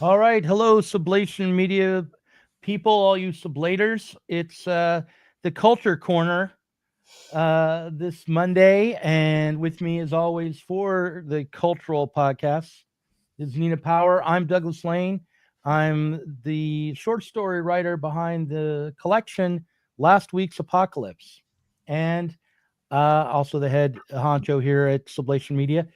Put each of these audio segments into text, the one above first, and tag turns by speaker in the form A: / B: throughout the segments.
A: All right. Hello, Sublation Media people, all you Sublators. It's the Culture Corner this Monday. And with me, as always, for the Cultural Podcast is Nina Power. I'm Douglas Lain. I'm the short story writer behind the collection Last Week's Apocalypse. And also the head honcho here at Sublation Media.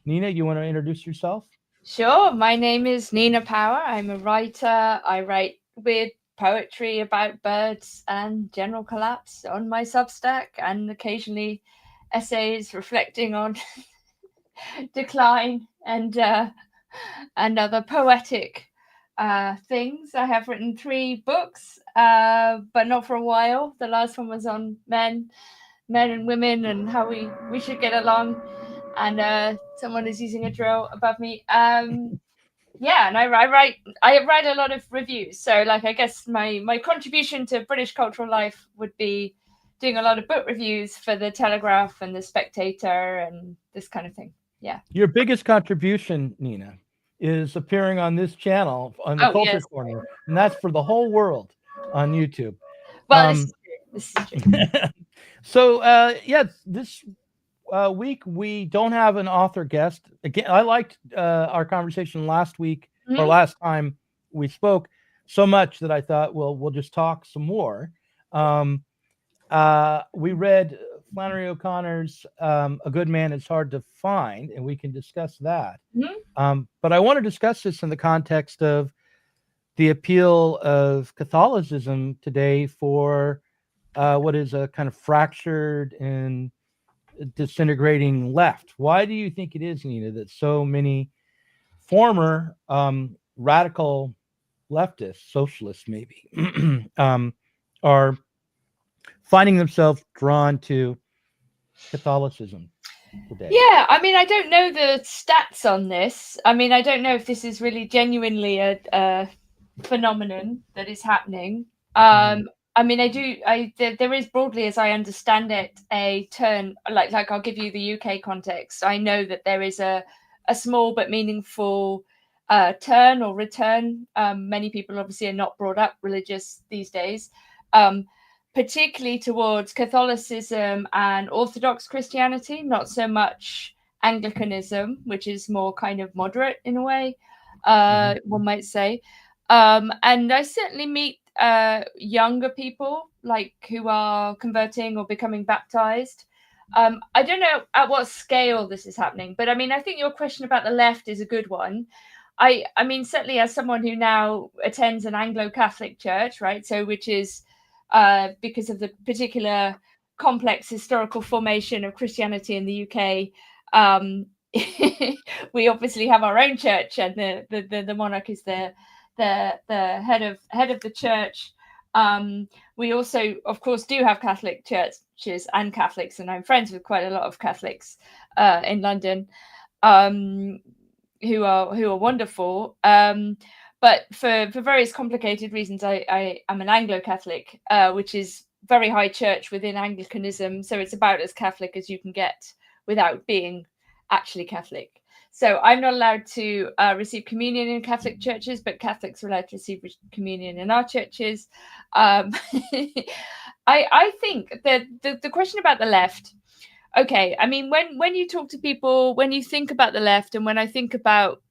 A: Nina, you want to introduce yourself?
B: Sure, my name is Nina Power. I'm a writer. I write weird poetry about birds and general collapse on my Substack, and occasionally essays reflecting on decline and other poetic things. I have written three books, but not for a while. The last one was on men and women, and how we should get along. And someone is using a drill above me. Yeah, and I write a lot of reviews. So like I guess my contribution to British cultural life would be doing a lot of book reviews for the Telegraph and the Spectator and this kind of thing. Yeah.
A: Your biggest contribution, Nina, is appearing on this channel on the
B: Oh
A: Culture
B: yes.
A: Corner, and that's for the whole world on YouTube.
B: Well, this
A: Um,
B: is true. This is true.
A: so, yeah, this week we don't have an author guest. Again, I liked our conversation last week or
B: Mhm.
A: last time we spoke so much that I thought, well, we'll just talk some more. Um, we read Flannery O'Connor's A Good Man is Hard to Find, and we can discuss that.
B: Mhm.
A: But I want to discuss this in the context of the appeal of Catholicism today for what is a kind of fractured and disintegrating left. Why do you think it is, Nina, that so many former radical leftists, socialists maybe, are finding themselves drawn to Catholicism today?
B: Yeah, I mean, I don't know the stats on this. I mean, I don't know if this is really genuinely a phenomenon that is happening.
A: Mhm.
B: I mean, I do. There is broadly, as I understand it, a turn. Like I'll give you the UK context. I know that there is a small but meaningful turn or return. Many people obviously are not brought up religious these days. Um, Particularly towards Catholicism and Orthodox Christianity, not so much Anglicanism, which is more kind of moderate in a way,
A: Mhm.
B: one might say. And I certainly meet younger people like who are converting or becoming baptized. I don't know at what scale this is happening, but I mean, I think your question about the left is a good one. I mean, certainly as someone who now attends an Anglo-Catholic church, right? So, which is because of the particular complex historical formation of Christianity in the UK. We obviously have our own church, and the monarch is the head of the church. We also, of course, do have Catholic churches and Catholics, and I'm friends with quite a lot of Catholics in London. Um, who are wonderful. But for various complicated reasons, I am an Anglo-Catholic, which is very high church within Anglicanism. So it's about as Catholic as you can get without being actually Catholic. So I'm not allowed to receive communion in Catholic churches, but Catholics are allowed to receive communion in our churches. Um, I think that the question about the left, okay, I mean, when you talk to people, when you think about the left, and when I think about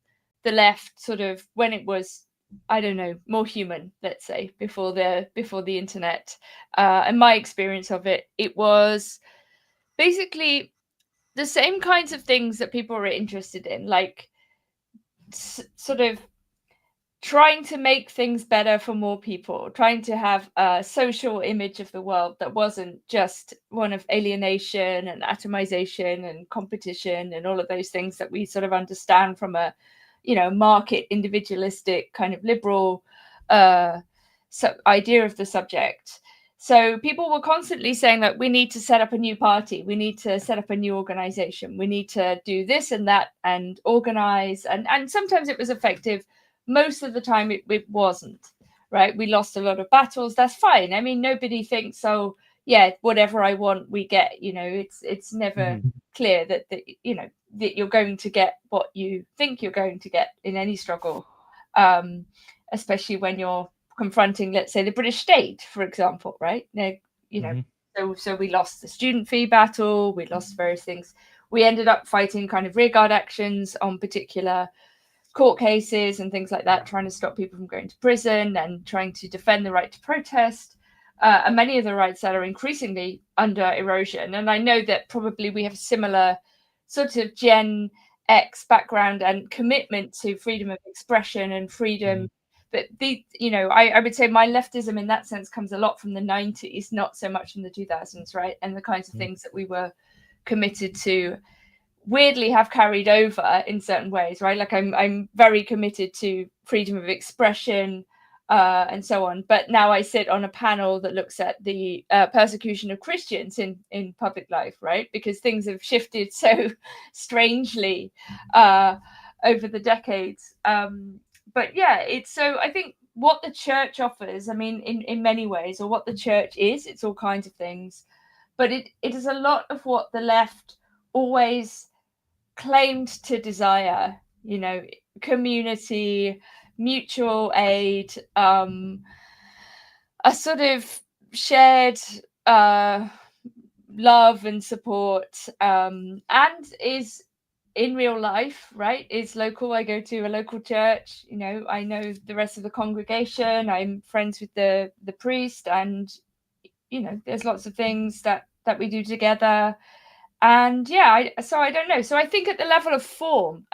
B: the left sort of when it was, I don't know, more human, let's say, before the internet, and my experience of it, it was basically the same kinds of things that people were interested in, like sort of trying to make things better for more people, trying to have a social image of the world that wasn't just one of alienation and atomization and competition and all of those things that we sort of understand from a, market individualistic kind of liberal uh, idea of the subject. So people were constantly saying that we need to set up a new party, we need to set up a new organization, we need to do this and that and organize. And sometimes it was effective. Most of the time it wasn't, right? We lost a lot of battles. That's fine. I mean, nobody thinks, oh, yeah, whatever I want, we get. It's never
A: Mhm.
B: clear that that you're going to get what you think you're going to get in any struggle. especially when you're confronting, let's say, the British state, for example, right? So we lost the student fee battle, we lost various things. We ended up fighting kind of rearguard actions on particular court cases and things like that, trying to stop people from going to prison and trying to defend the right to protest. And many of the rights that are increasingly under erosion. And I know that probably we have similar sort of Gen X background and commitment to freedom of expression and freedom. But I would say my leftism in that sense comes a lot from the 90s, not so much from the 2000s, right? And the kinds of things that we were committed to weirdly have carried over in certain ways, right? Like I'm very committed to freedom of expression and so on. But now I sit on a panel that looks at the persecution of Christians in public life, right? Because things have shifted so strangely over the decades. But yeah, it's so I think what the church offers, I mean, in many ways, or what the church is, it's all kinds of things. But it is a lot of what the left always claimed to desire, community, mutual aid, a sort of shared love and support, and is in real life, right, is local. I go to a local church, I know the rest of the congregation, I'm friends with the priest, and there's lots of things that we do together. And so I don't know. So I think at the level of form,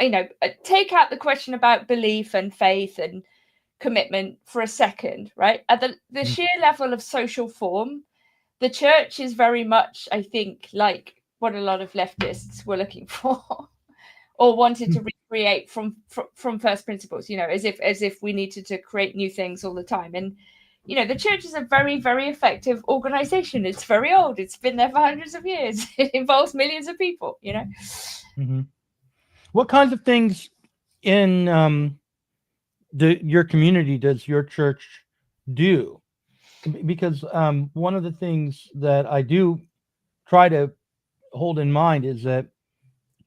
B: take out the question about belief and faith and commitment for a second, right? At the sheer level of social form, the church is very much, I think, like what a lot of leftists were looking for or wanted to recreate from first principles, as if we needed to create new things all the time. And the church is a very, very effective organization. It's very old. It's been there for hundreds of years. It involves millions of people,
A: What kinds of things in your community does your church do? Because one of the things that I do try to hold in mind is that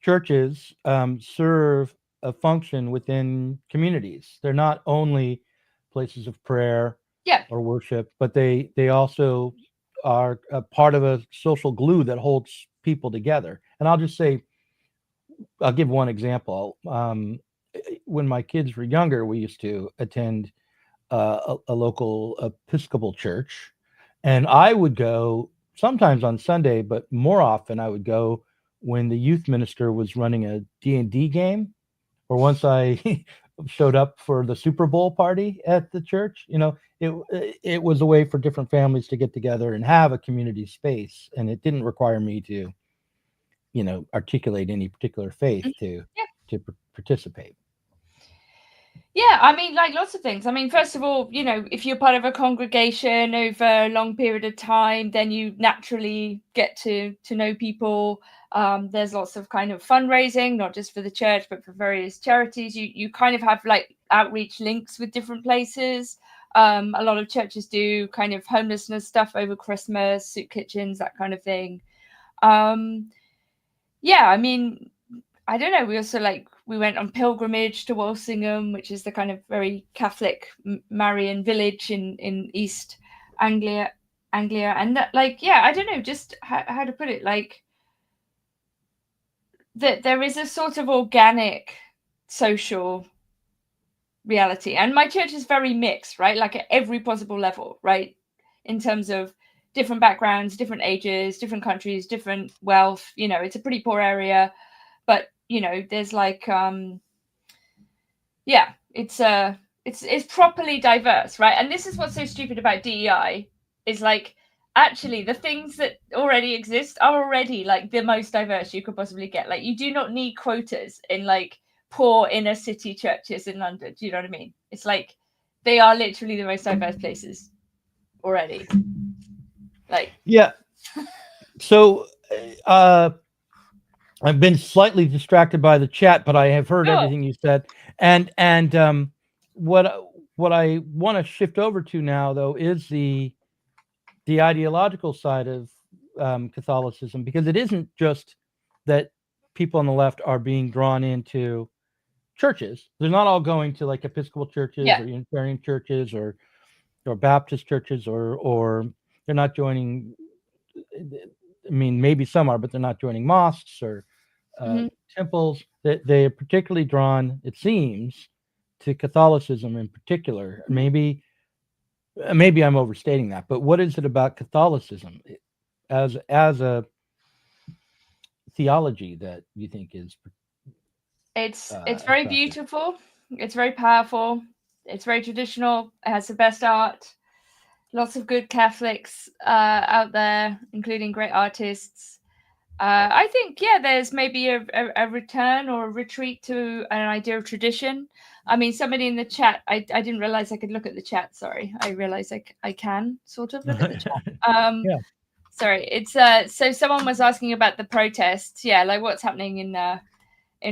A: churches serve a function within communities. They're not only places of prayer or worship, but they also are a part of a social glue that holds people together. And I'll give one example. When my kids were younger, we used to attend a local Episcopal church, and I would go sometimes on Sunday, but more often I would go when the youth minister was running a D&D game, or once I showed up for the Super Bowl party at the church. It was a way for different families to get together and have a community space, and it didn't require me to articulate any particular faith to participate.
B: Yeah, I mean, like lots of things. I mean, first of all, if you're part of a congregation over a long period of time, then you naturally get to know people. There's lots of kind of fundraising, not just for the church, but for various charities. You kind of have like outreach links with different places. A lot of churches do kind of homelessness stuff over Christmas, soup kitchens, that kind of thing. I mean, I don't know. We also we went on pilgrimage to Walsingham, which is the kind of very Catholic Marian village in East Anglia, and that, I don't know, just how to put it, that there is a sort of organic social reality, and my church is very mixed, right? Like at every possible level, right? In terms of different backgrounds, different ages, different countries, different wealth. It's a pretty poor area, but there's it's properly diverse, right? And this is what's so stupid about DEI, is actually the things that already exist are already the most diverse you could possibly get. You do not need quotas in poor inner city churches in London. Do you know what I mean? It's they are literally the most diverse places already.
A: So I've been slightly distracted by the chat, but I have heard everything you said. And what I want to shift over to now, though, is the ideological side of Catholicism, because it isn't just that people on the left are being drawn into churches. They're not all going to like Episcopal churches
B: Yeah.
A: or Unitarian churches or Baptist churches, or they're not joining. I mean, maybe some are, but they're not joining mosques or temples. That they are particularly drawn, it seems, to Catholicism in particular. Maybe I'm overstating that, but what is it about Catholicism as a theology that you think is?
B: It's very beautiful. It's very powerful. It's very traditional. It has the best art. Lots of good Catholics out there, including great artists. I think, yeah, there's maybe a return or a retreat to an idea of tradition. I mean, somebody in the chat, I didn't realize I could look at the chat. Sorry. I realize I can sort of look at the chat.
A: Yeah.
B: Sorry. It's so someone was asking about the protests. Yeah, like what's happening in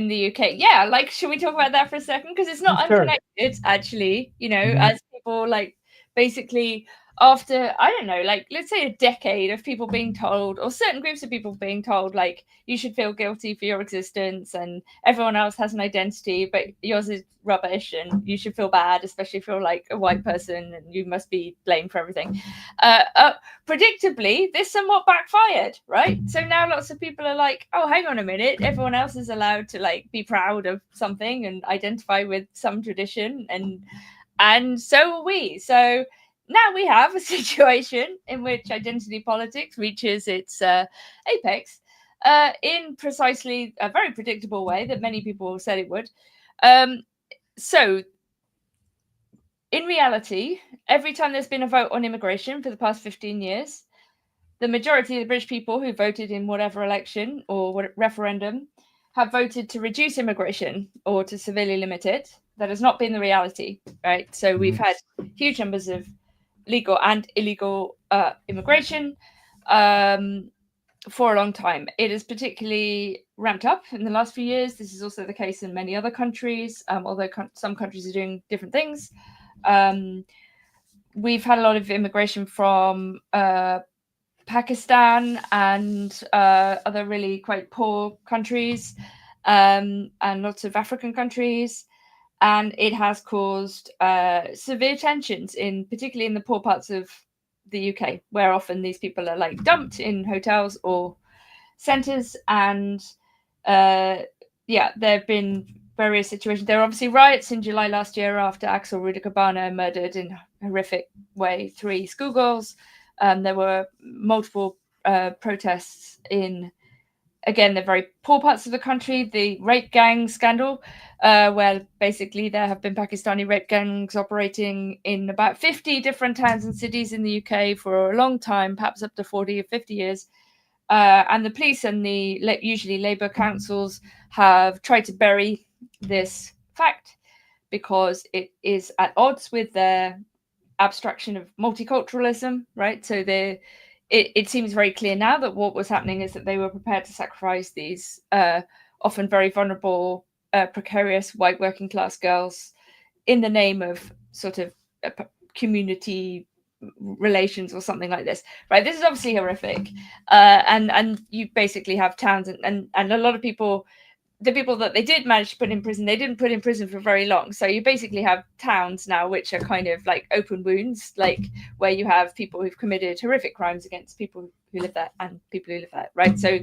B: the UK. Yeah, like should we talk about that for a second? Because it's not unconnected, actually, as people like basically after, I don't know, like let's say a decade of people being told, or certain groups of people being told, like you should feel guilty for your existence and everyone else has an identity, but yours is rubbish and you should feel bad, especially if you're like a white person and you must be blamed for everything. Predictably, this somewhat backfired, right? So now lots of people are like, oh, hang on a minute, everyone else is allowed to like be proud of something and identify with some tradition, and so are we. So now we have a situation in which identity politics reaches its apex in precisely a very predictable way that many people said it would. So in reality, every time there's been a vote on immigration for the past 15 years, the majority of the British people who voted in whatever election or referendum have voted to reduce immigration or to severely limit it. That has not been the reality, right? So we've had huge numbers of legal and illegal immigration for a long time. It is particularly ramped up in the last few years. This is also the case in many other countries, although some countries are doing different things. We've had a lot of immigration from Pakistan and other really quite poor countries, and lots of African countries. And it has caused severe tensions, particularly in the poor parts of the UK, where often these people are like dumped in hotels or centres. And there have been various situations. There were obviously riots in July last year after Axel Rudikabana murdered in a horrific way 3 schoolgirls. There were multiple protests in, again, the very poor parts of the country. The rape gang scandal, where basically there have been Pakistani rape gangs operating in about 50 different towns and cities in the UK for a long time, perhaps up to 40 or 50 years. And the police and the usually Labour councils have tried to bury this fact because it is at odds with their abstraction of multiculturalism, right? So it seems very clear now that what was happening is that they were prepared to sacrifice these often very vulnerable, precarious white working class girls in the name of sort of community relations or something like this, right? This is obviously horrific, and you basically have towns and a lot of people. The people that they did manage to put in prison, they didn't put in prison for very long. So you basically have towns now which are kind of like open wounds, like where you have people who've committed horrific crimes against people who live there and people who live there, right? So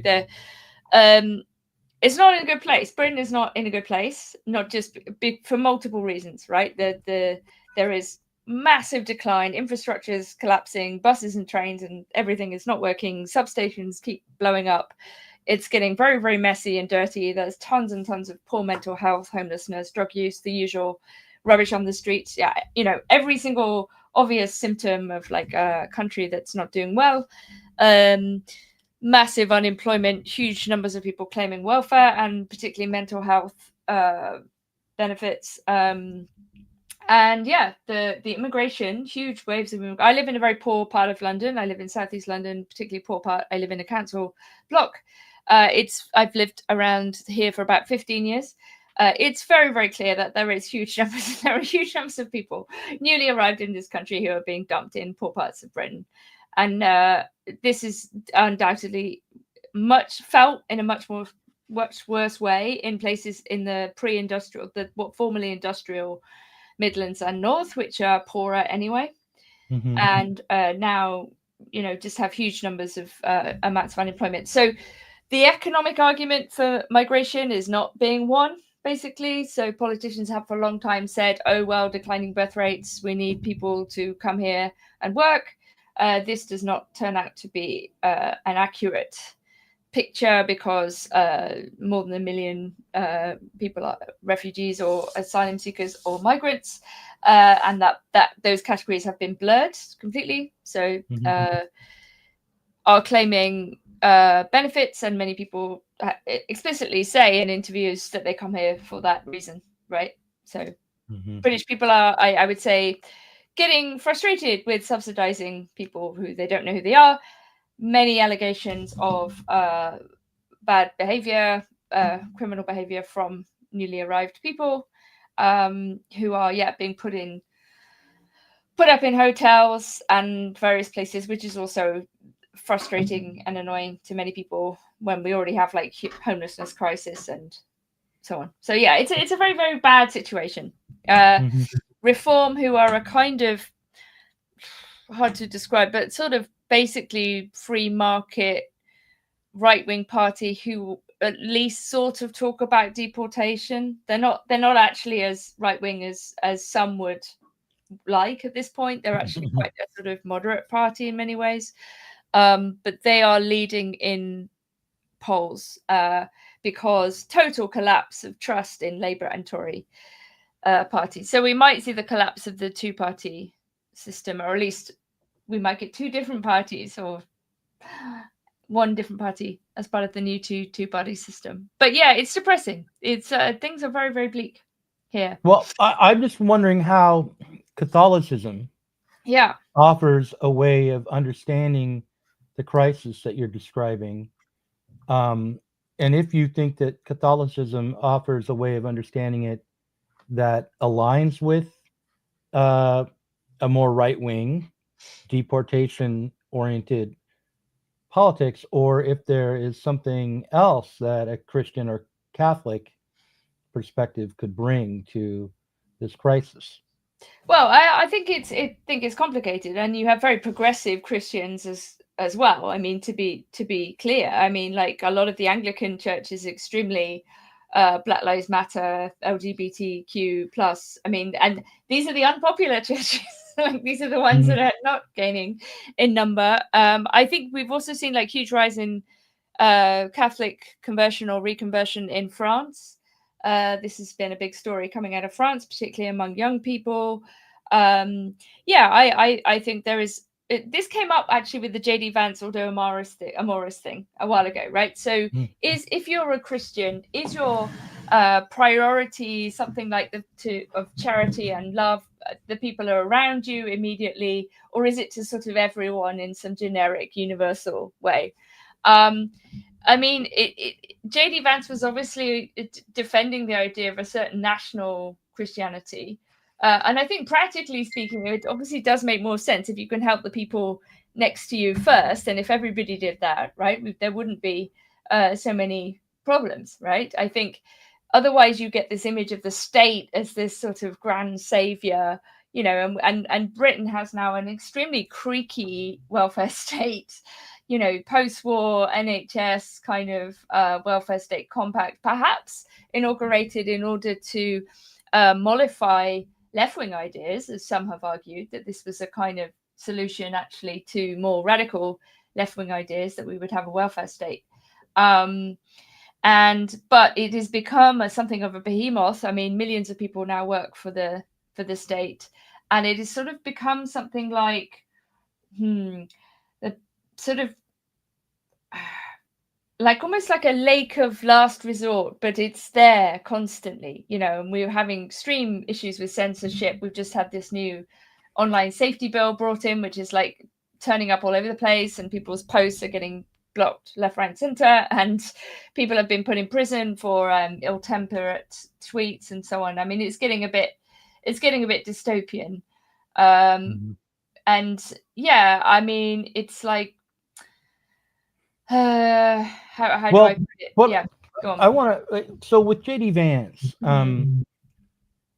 B: it's not in a good place. Britain is not in a good place, not just for multiple reasons, right? There is massive decline, infrastructure is collapsing, buses and trains and everything is not working, substations keep blowing up. It's getting very, very messy and dirty. There's tons and tons of poor mental health, homelessness, drug use, the usual rubbish on the streets. Yeah, every single obvious symptom of like a country that's not doing well. Massive unemployment, huge numbers of people claiming welfare and particularly mental health benefits. And yeah, the immigration, huge waves of immigration. I live in a very poor part of London. I live in southeast London, particularly poor part. I live in a council block. I've lived around here for about 15 years. It's very, very clear that there are huge numbers of people newly arrived in this country who are being dumped in poor parts of Britain. And this is undoubtedly felt in a much more much worse way in places in the pre-industrial, what formerly industrial Midlands and North, which are poorer anyway, and now just have huge numbers of amounts of unemployment. So the economic argument for migration is not being won, basically. So politicians have for a long time said, oh, well, declining birth rates, we need people to come here and work. This does not turn out to be an accurate picture, because more than 1 million people are refugees or asylum seekers or migrants, and that those categories have been blurred completely. So are claiming benefits, and many people explicitly say in interviews that they come here for that reason, right? So British people are, I would say, getting frustrated with subsidizing people who they don't know who they are. Many allegations of bad behavior, criminal behavior from newly arrived people, who are being put up in hotels and various places, which is also frustrating and annoying to many people when we already have like homelessness crisis and so on. So yeah, it's a very, very bad situation. Reform, who are a kind of, hard to describe, but sort of basically free market right-wing party, who at least sort of talk about deportation. They're not actually as right-wing as some would like at this point. They're actually quite a sort of moderate party in many ways, but they are leading in polls because total collapse of trust in Labour and Tory parties. So we might see the collapse of the two-party system, or at least we might get two different parties, or one different party as part of the new two-party system. But yeah, it's depressing. It's things are very, very bleak here.
A: Well, I'm just wondering how Catholicism offers a way of understanding the crisis that you're describing. And if you think that Catholicism offers a way of understanding it that aligns with a more right-wing, deportation-oriented politics, or if there is something else that a Christian or Catholic perspective could bring to this crisis.
B: Well, I think it's complicated, and you have very progressive Christians as well. I mean, to be clear, I mean, like a lot of the Anglican Church is extremely Black Lives Matter, LGBTQ plus. I mean, and these are the unpopular churches. Like these are the ones that are not gaining in number. I think we've also seen like huge rise in Catholic conversion or reconversion in France. This has been a big story coming out of France, particularly among young people. I think there is. This came up actually with the JD Vance Ordo Amoris thing a while ago, right? So, if you're a Christian, is your priority something like of charity and love the people who are around you immediately, or is it to sort of everyone in some generic, universal way? I mean, JD Vance was obviously defending the idea of a certain national Christianity. And I think practically speaking, it obviously does make more sense if you can help the people next to you first. And if everybody did that, right, there wouldn't be so many problems, right? I think otherwise you get this image of the state as this sort of grand savior, and Britain has now an extremely creaky welfare state. Post-war NHS kind of welfare state compact, perhaps inaugurated in order to mollify left-wing ideas, as some have argued, that this was a kind of solution actually to more radical left-wing ideas, that we would have a welfare state. But it has become something of a behemoth. I mean, millions of people now work for the state, and it has sort of become something like sort of like almost like a lake of last resort, but it's there constantly, and we're having extreme issues with censorship. We've just had this new online safety bill brought in, which is like turning up all over the place, and people's posts are getting blocked left, right, center, and people have been put in prison for ill-temperate tweets and so on. I mean, it's getting a bit dystopian. And yeah, I mean, it's like, how do I put it?
A: Well,
B: yeah. Go on.
A: I want to. So with JD Vance,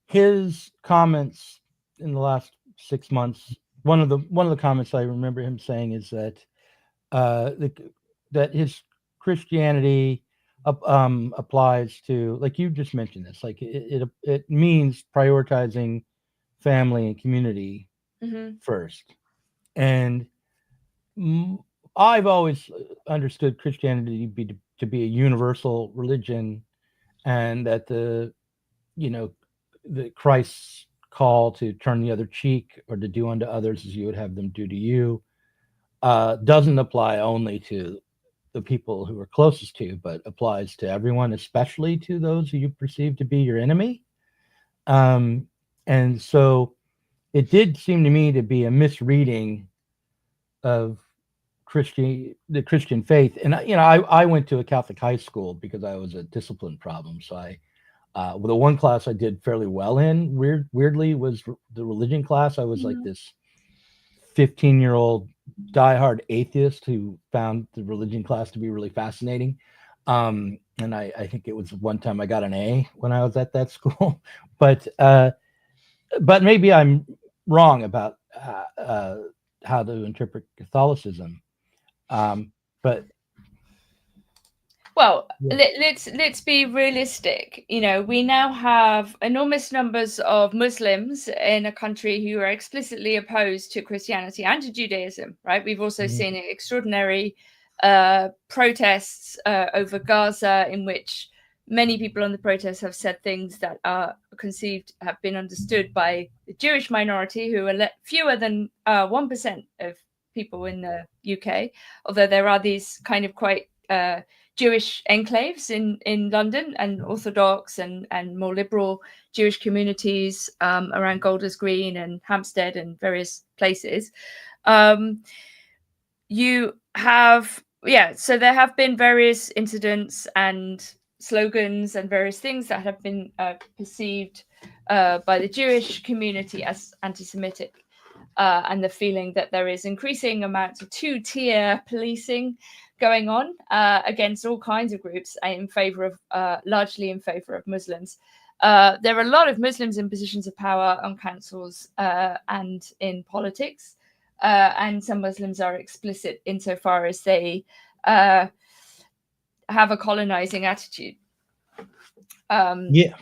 A: his comments in the last 6 months. One of the comments I remember him saying is that that his Christianity applies to, like you just mentioned this, like it means prioritizing family and community first. And I've always understood Christianity to be a universal religion, and that the Christ's call to turn the other cheek or to do unto others as you would have them do to you doesn't apply only to the people who are closest to you, but applies to everyone, especially to those who you perceive to be your enemy. And so it did seem to me to be a misreading of the Christian faith. And I went to a Catholic high school because I was a discipline problem. So the one class I did fairly well in, weirdly, was the religion class. I was like this 15-year-old diehard atheist who found the religion class to be really fascinating. And I think it was one time I got an A when I was at that school. But maybe I'm wrong about how to interpret Catholicism. But
B: well, let's be realistic. We now have enormous numbers of Muslims in a country who are explicitly opposed to Christianity and to Judaism, right? We've also seen extraordinary protests over Gaza, in which many people on the protests have said things that are have been understood by the Jewish minority, who are fewer than 1% of people in the UK, although there are these kind of quite Jewish enclaves in London, and Orthodox and more liberal Jewish communities around Golders Green and Hampstead and various places. You have, so there have been various incidents and slogans and various things that have been perceived by the Jewish community as anti-Semitic. And the feeling that there is increasing amounts of two-tier policing going on against all kinds of groups in favor of, largely in favor of Muslims. There are a lot of Muslims in positions of power on councils and in politics, and some Muslims are explicit insofar as they have a colonizing attitude.
A: Yeah.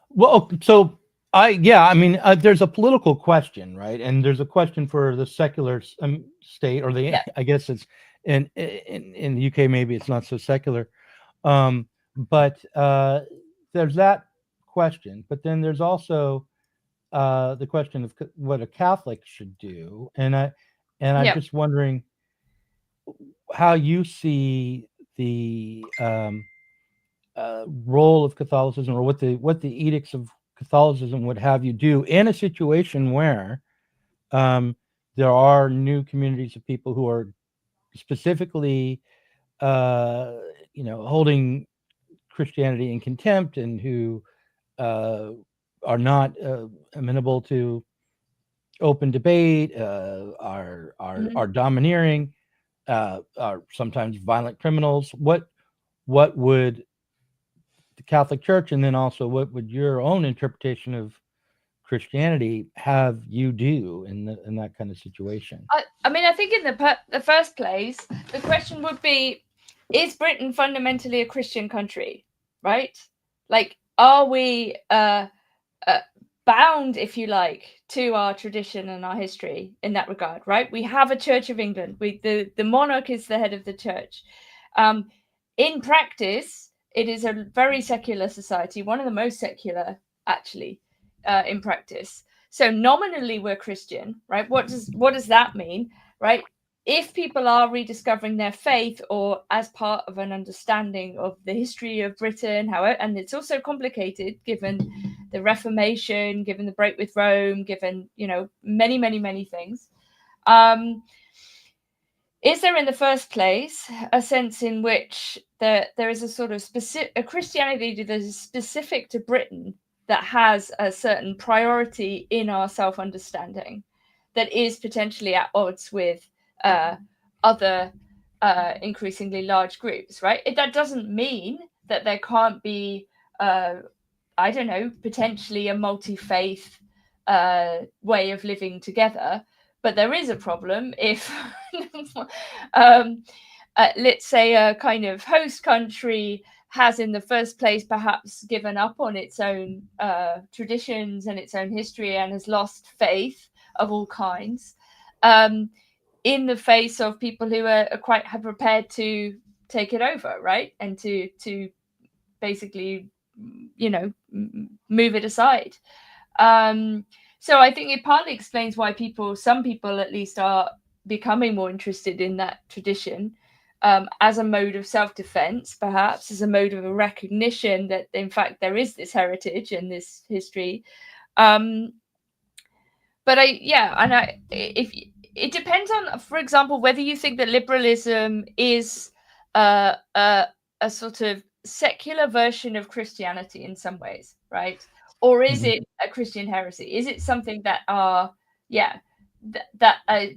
A: Well, so I mean, there's a political question, right? And there's a question for the secular state, or I guess it's in the UK, maybe it's not so secular. But there's that question. But then there's also the question of what a Catholic should do. And I'm just wondering how you see the role of Catholicism, or what the edicts of Catholicism would have you do in a situation where there are new communities of people who are specifically holding Christianity in contempt, and who are not amenable to open debate, are domineering, are sometimes violent criminals. What would the Catholic Church, and then also what would your own interpretation of Christianity have you do in that kind of situation?
B: I mean, I think in the first place, the question would be, is Britain fundamentally a Christian country, right? Like, are we bound, if you like, to our tradition and our history in that regard, right? We have a Church of England. The monarch is the head of the church. In practice, it is a very secular society, one of the most secular, actually, in practice. So nominally we're Christian, right? What does that mean, right? If people are rediscovering their faith, or as part of an understanding of the history of Britain, however, and it's also complicated given the Reformation, given the break with Rome, given many, many, many things. Is there, in the first place, a sense in which there is a sort of a Christianity that is specific to Britain, that has a certain priority in our self-understanding, that is potentially at odds with other increasingly large groups, right? That doesn't mean that there can't be, I don't know, potentially a multi-faith way of living together. But there is a problem if, let's say, a kind of host country has in the first place perhaps given up on its own traditions and its own history and has lost faith of all kinds, in the face of people who are quite prepared to take it over, right? And to basically, move it aside. So I think it partly explains why some people at least, are becoming more interested in that tradition, as a mode of self-defense, perhaps as a mode of a recognition that in fact there is this heritage and this history. But if it depends on, for example, whether you think that liberalism is a sort of secular version of Christianity in some ways, right? Or is it a Christian heresy? Is it something that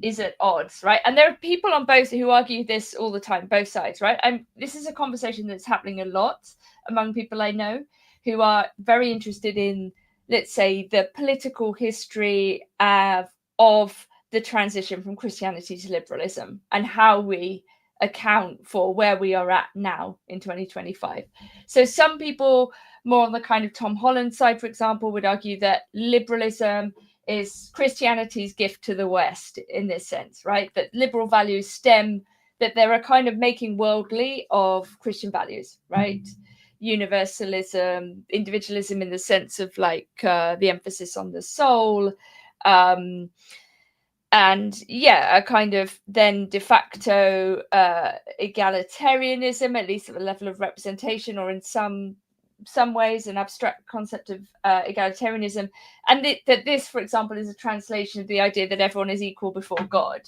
B: is at odds, right? And there are people on both who argue this all the time, both sides, right? And this is a conversation that's happening a lot among people I know who are very interested in, let's say, the political history of the transition from Christianity to liberalism and how we account for where we are at now in 2025. So some people more on the kind of Tom Holland side, for example, would argue that liberalism is Christianity's gift to the West in this sense, right? That liberal values stem, that they're a kind of making worldly of Christian values, right? Universalism, individualism in the sense of like the emphasis on the soul, and a kind of then de facto egalitarianism, at least at the level of representation, or in some ways an abstract concept of egalitarianism, and that this, for example, is a translation of the idea that everyone is equal before God.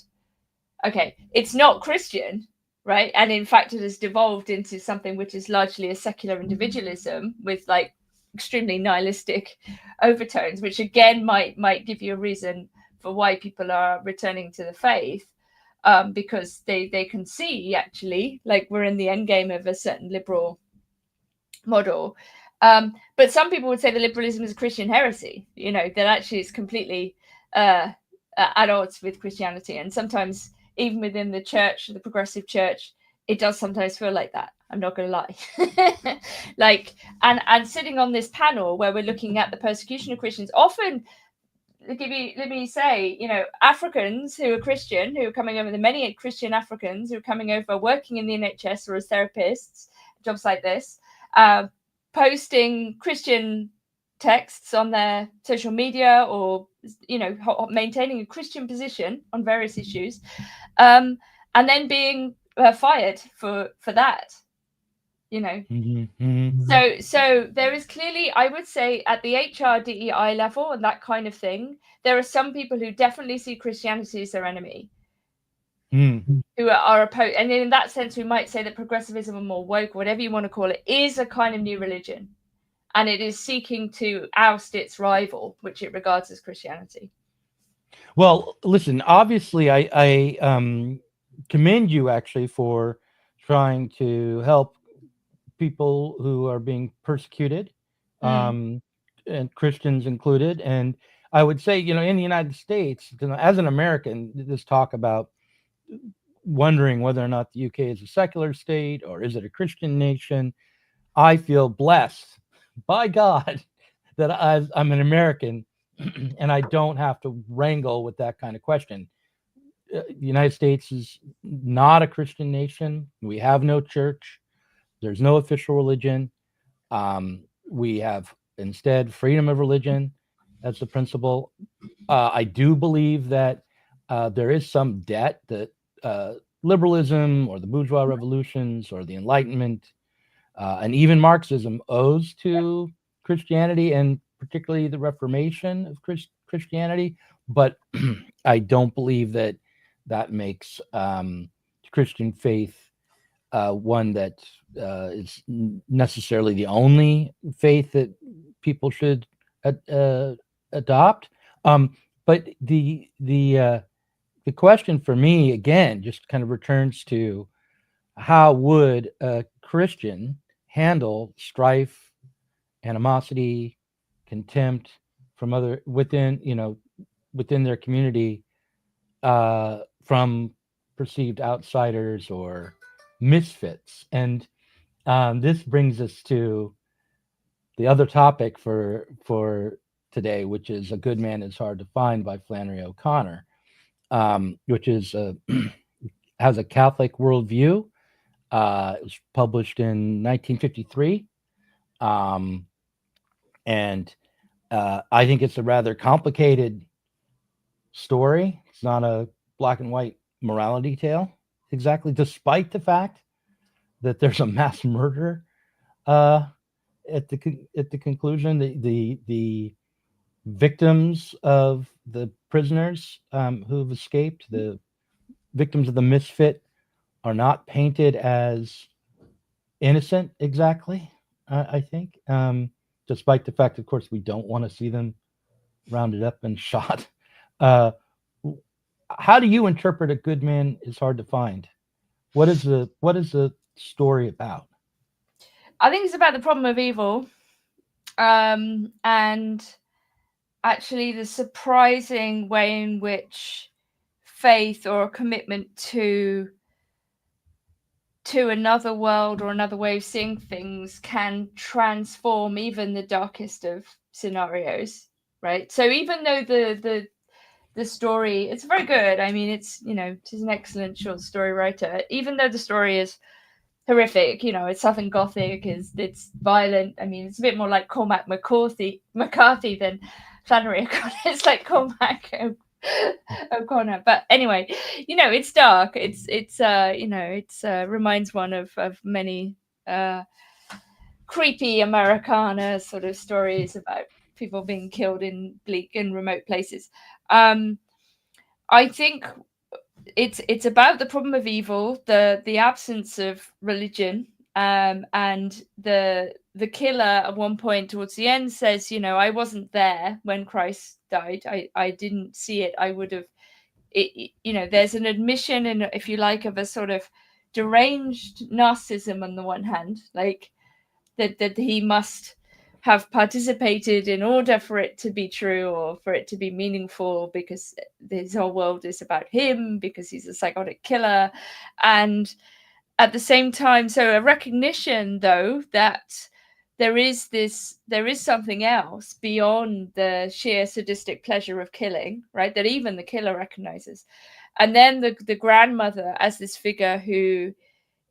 B: Okay, it's not Christian, right? And in fact, it has devolved into something which is largely a secular individualism with like extremely nihilistic overtones, which again might give you a reason for why people are returning to the faith, because they can see actually like we're in the end game of a certain liberal model. But some people would say that liberalism is a Christian heresy, that actually is completely at odds with Christianity. And sometimes even within the church, the progressive church, it does sometimes feel like that. I'm not going to lie. Like, and sitting on this panel where we're looking at the persecution of Christians, often, let me say, Africans who are Christian, who are coming over, the many Christian Africans who are coming over, working in the NHS or as therapists, jobs like this, posting Christian texts on their social media, or maintaining a Christian position on various issues, and then being fired for that. So there is clearly, I would say, at the HRDEI level and that kind of thing, there are some people who definitely see Christianity as their enemy, who are opposed. And in that sense, we might say that progressivism, or more woke, whatever you want to call it, is a kind of new religion, and it is seeking to oust its rival, which it regards as Christianity.
A: Well, listen, obviously, I commend you actually for trying to help people who are being persecuted, and Christians included. And I would say, in the United States, as an American, this talk about wondering whether or not the UK is a secular state or is it a Christian nation, I feel blessed by God that I'm an American and I don't have to wrangle with that kind of question. The United States is not a Christian nation. We have no church. There's no official religion. We have instead freedom of religion. That's the principle. I do believe that there is some debt that liberalism or the bourgeois revolutions or the Enlightenment and even Marxism owes to Christianity, and particularly the Reformation of Christianity. But I don't believe that makes Christian faith one that is necessarily the only faith that people should adopt. But the question for me, again, just kind of returns to how would a Christian handle strife, animosity, contempt from other within their community, from perceived outsiders or misfits. And this brings us to the other topic for today, which is "A Good Man Is Hard to Find" by Flannery O'Connor, which is has a Catholic worldview. It was published in 1953, and I think it's a rather complicated story. It's not a black and white morality tale exactly, despite the fact that there's a mass murder at the conclusion. The victims of the prisoners who've escaped, the victims of the misfit, are not painted as innocent exactly. I think, despite the fact, of course, we don't want to see them rounded up and shot. Uh, how do you interpret "A Good Man Is Hard to Find"? What is the story about?
B: I think it's about the problem of evil, and actually the surprising way in which faith or a commitment to another world or another way of seeing things can transform even the darkest of scenarios, right? So even though the story, it's very good. I mean, it's she's an excellent short story writer. Even though the story is horrific, it's Southern Gothic, it's violent. I mean, it's a bit more like Cormac McCarthy than Flannery O'Connor. It's like Cormac O'Connor. But anyway, it's dark. It's reminds one of many creepy Americana sort of stories about people being killed in bleak and remote places. I think it's about the problem of evil, the absence of religion, and the killer at one point towards the end says, I wasn't there when Christ died. I didn't see it. I would have. There's an admission, and if you like, of a sort of deranged narcissism on the one hand, like that he must have participated in order for it to be true or for it to be meaningful, because his whole world is about him, because he's a psychotic killer. And at the same time, so a recognition, though, that there is something else beyond the sheer sadistic pleasure of killing, right? That even the killer recognizes. And then the grandmother as this figure who,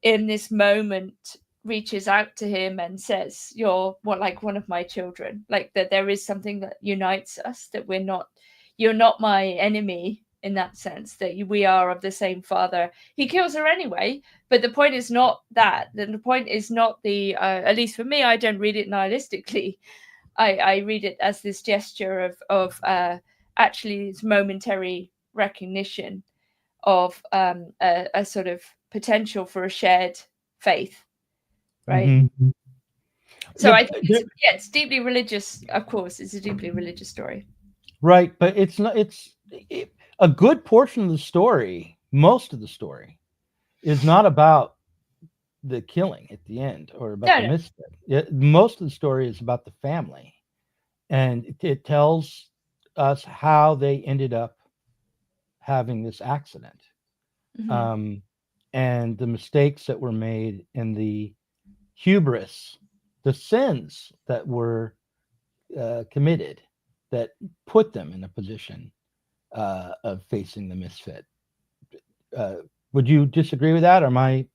B: in this moment, reaches out to him and says, "You're like one of my children." Like that there is something that unites us, that you're not my enemy in that sense, that we are of the same father. He kills her anyway, but the point is not that. Then the point is not at least for me, I don't read it nihilistically. I read it as this gesture of actually this momentary recognition of a sort of potential for a shared faith, right?
A: Mm-hmm.
B: So I think it's deeply religious. Of course, it's a deeply religious story,
A: right? But it's not. A good portion of the story, most of the story, is not about the killing at the end or about the misfit. Most of the story is about the family, and it tells us how they ended up having this accident, and the mistakes that were made, and the hubris, the sins that were committed, that put them in a position of facing the misfit. Would you disagree with that, or am I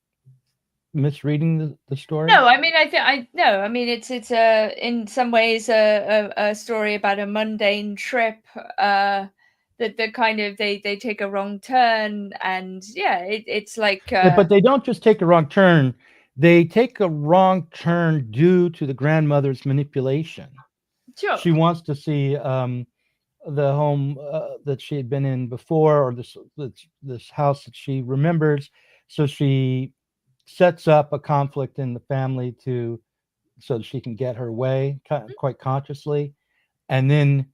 A: misreading the story?
B: No, I mean, I mean, it's in some ways a story about a mundane trip, that kind of they take a wrong turn, and it's like
A: but they don't just take a wrong turn, they take a wrong turn due to the grandmother's manipulation.
B: Sure.
A: She wants to see the home that she had been in before, or this house that she remembers, so she sets up a conflict in the family so that she can get her way, quite consciously. And then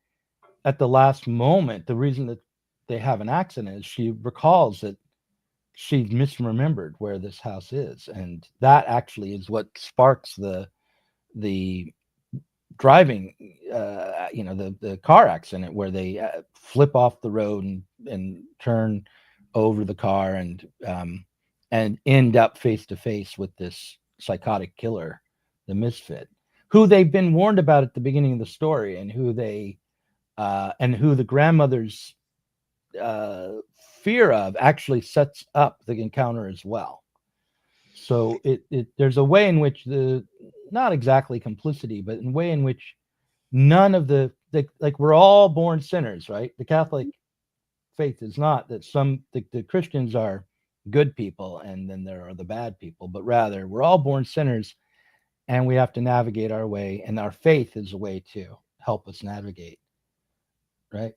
A: at the last moment, the reason that they have an accident is she recalls that she's misremembered where this house is, and that actually is what sparks the driving, the car accident where they flip off the road and turn over the car and end up face to face with this psychotic killer, the misfit, who they've been warned about at the beginning of the story, and who the grandmother's fear of actually sets up the encounter as well. So there's a way in which not exactly complicity, but in a way in which none of like we're all born sinners, right? The Catholic faith is not that the Christians are good people and then there are the bad people, but rather we're all born sinners and we have to navigate our way, and our faith is a way to help us navigate, right?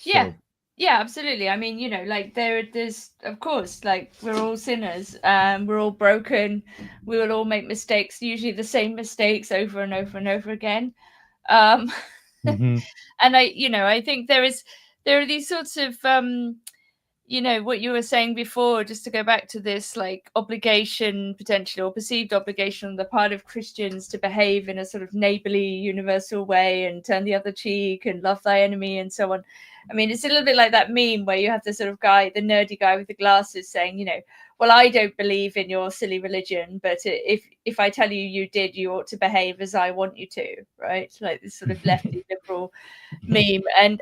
B: Yeah.
A: So,
B: Yeah, absolutely. I mean, like there's of course, like we're all sinners, we're all broken, we will all make mistakes, usually the same mistakes over and over and over again. And I think there are these sorts of what you were saying before, just to go back to this, like obligation, potentially, or perceived obligation on the part of Christians to behave in a sort of neighborly, universal way and turn the other cheek and love thy enemy and so on. I mean, it's a little bit like that meme where you have the sort of guy, the nerdy guy with the glasses saying, well, I don't believe in your silly religion, but if I tell you did, you ought to behave as I want you to, right? Like this sort of lefty liberal meme. And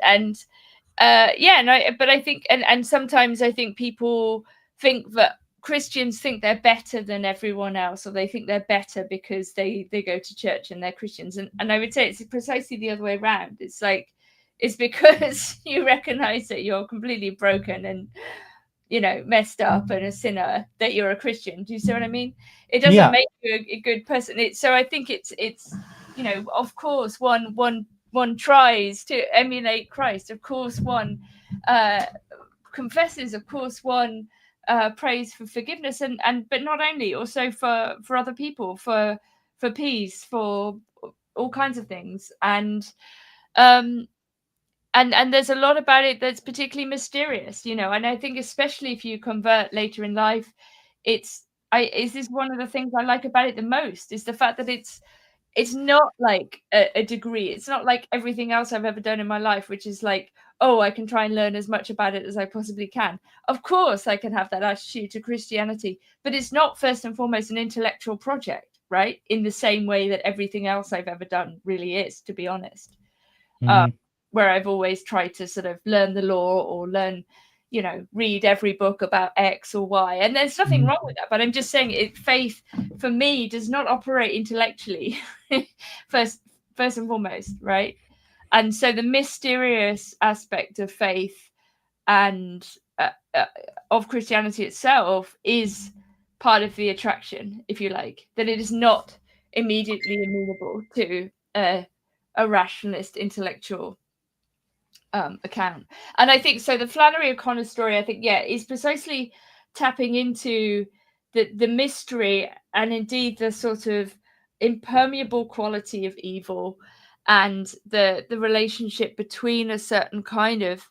B: but I think, and sometimes I think people think that Christians think they're better than everyone else, or they think they're better because they go to church and they're Christians. And I would say it's precisely the other way around. It's because you recognize that you're completely broken and messed up and a sinner, that you're a Christian. Do you see what I mean? It doesn't make you a good person. So I think it's of course one tries to emulate Christ. Of course, one confesses. Of course, one prays for forgiveness, but not only, also for other people, for peace, for all kinds of things, and there's a lot about it that's particularly mysterious, and I think especially if you convert later in life, is this one of the things I like about it the most, is the fact that it's not like a degree. It's not like everything else I've ever done in my life, which is like, oh, I can try and learn as much about it as I possibly can. Of course, I can have that attitude to Christianity, but it's not first and foremost an intellectual project, right? In the same way that everything else I've ever done really is, to be honest. Where I've always tried to sort of learn the law or learn, read every book about X or Y. And there's nothing wrong with that. But I'm just saying faith for me does not operate intellectually first and foremost, right? And so the mysterious aspect of faith and of Christianity itself is part of the attraction, if you like, that it is not immediately amenable to a rationalist intellectual account. And I think so the Flannery O'Connor story, I think, is precisely tapping into the mystery and indeed the sort of impermeable quality of evil, and the relationship between a certain kind of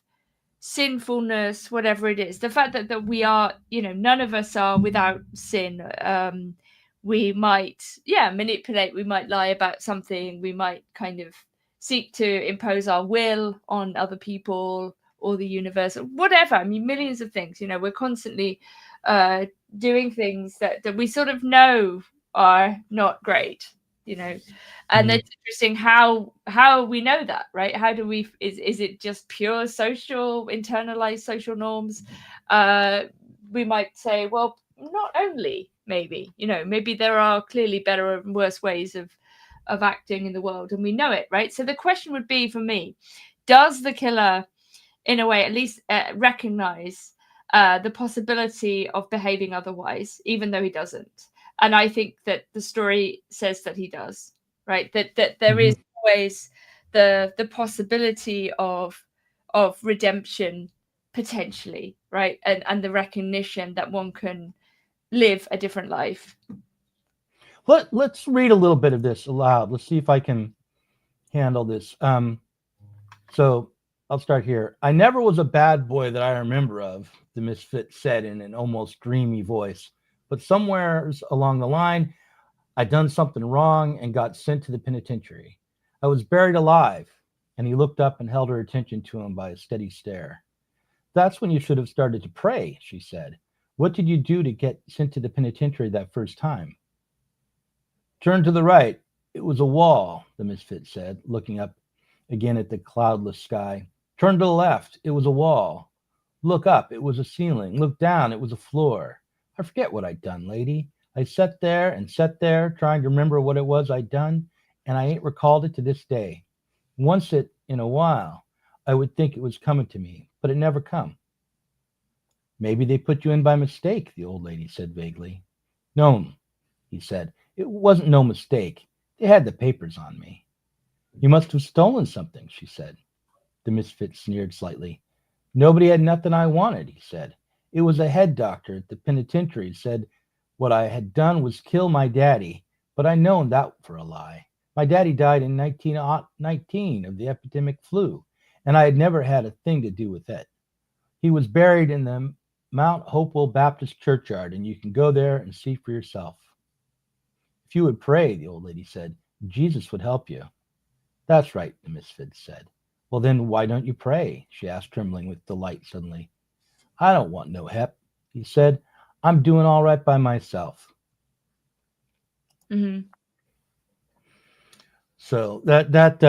B: sinfulness, whatever it is, the fact that we are, none of us are without sin. We might manipulate, we might lie about something, we might kind of seek to impose our will on other people or the universe, or whatever. I mean, millions of things. We're constantly doing things that we sort of know are not great. And it's interesting how we know that, right? How do we? Is it just pure social, internalized social norms? We might say, well, not only. Maybe maybe there are clearly better and worse ways of acting in the world, and we know it, right? So the question would be for me, does the killer in a way at least recognize the possibility of behaving otherwise, even though he doesn't? And I think that the story says that he does, right? That there is always the possibility of redemption, potentially, right? And the recognition that one can live a different life.
A: Let's read a little bit of this aloud. Let's see if I can handle this. So I'll start here. I never was a bad boy that I remember of, the misfit said in an almost dreamy voice. But somewhere along the line, I'd done something wrong and got sent to the penitentiary. I was buried alive. And he looked up and held her attention to him by a steady stare. That's when you should have started to pray, she said. What did you do to get sent to the penitentiary that first time? Turn to the right. It was a wall, the misfit said, looking up again at the cloudless sky. Turn to the left. It was a wall. Look up. It was a ceiling. Look down. It was a floor. I forget what I'd done, lady. I sat there, trying to remember what it was I'd done, and I ain't recalled it to this day. Once in a while, I would think it was coming to me, but it never come. Maybe they put you in by mistake, the old lady said vaguely. No, he said. It wasn't no mistake. They had the papers on me. You must have stolen something, she said. The misfit sneered slightly. Nobody had nothing I wanted, he said. It was a head doctor at the penitentiary said what I had done was kill my daddy, but I known that for a lie. My daddy died in 1919 of the epidemic flu, and I had never had a thing to do with it. He was buried in the Mount Hopewell Baptist churchyard, and you can go there and see for yourself. If you would pray, the old lady said, Jesus would help you. That's right, the misfit said. Well, then why don't you pray? She asked, trembling with delight suddenly. I don't want no help, he said. I'm doing all right by myself.
B: Mm-hmm.
A: So that